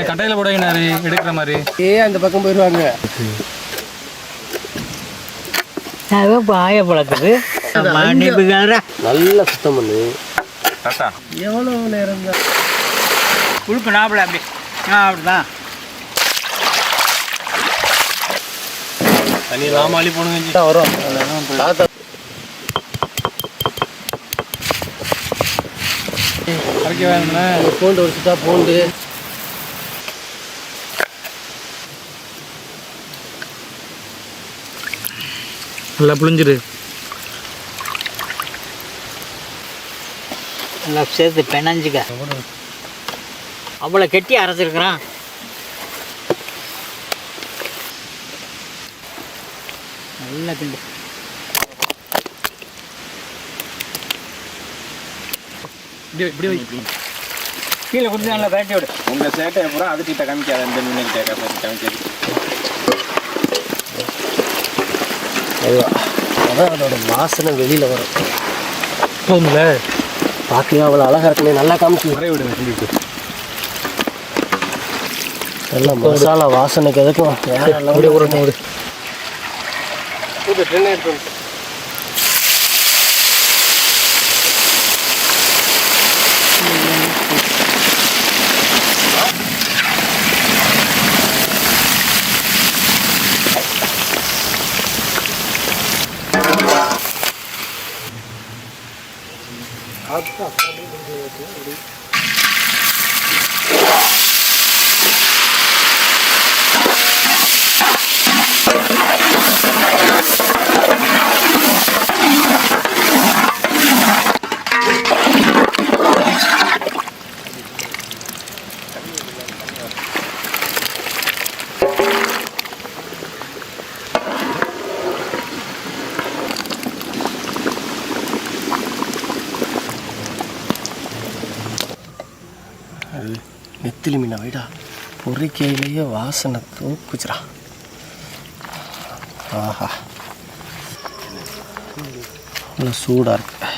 கட்டையில போடுங்க எடுக்கிற மாதிரி அந்த பக்கம் போயிருவாங்க. பாய பழத்துக்கு நல்லா சுத்தம் பண்ணு. எவ்வளவு நேரம் உழுப்பு நாப்பில் அப்படி அப்படிதான் தண்ணி ராமாளி போனுங்க வரும். அரைக்க வேணும்னா பூண்டு வச்சுட்டா பூண்டு நல்லா புளிஞ்சிரு. நல்லா சேர்த்து பெனஞ்சிக்க. அவ்வளோ கெட்டி அரைச்சிருக்கிறான். நல்லா கிண்டு. இப்படி வை. கீழே கொடுத்து நல்லா கட்டி விடு. உங்கள் சேட்டையை பூரா அதுக்கிட்ட காமிக்காது. அந்த மீன் காமிக்காது. அதான் அதோட வாசனை வெளியில் வரும். போதும்ல பார்க்கவே அவ்வளோ அழகாக இருக்குன்னு நல்லா காமிச்சு நிறைய விடுங்க சொல்லிட்டு. நல்லா மசாலா வாசனைக்கு எதுக்கும் அப்படியே உரணும் விடு. நெத்திலி மீனை வைடா பொறிக்கையிலேயே வாசனை தூக்குச்சுரா. ஆஹா நல்லா சூடாக இருக்கு.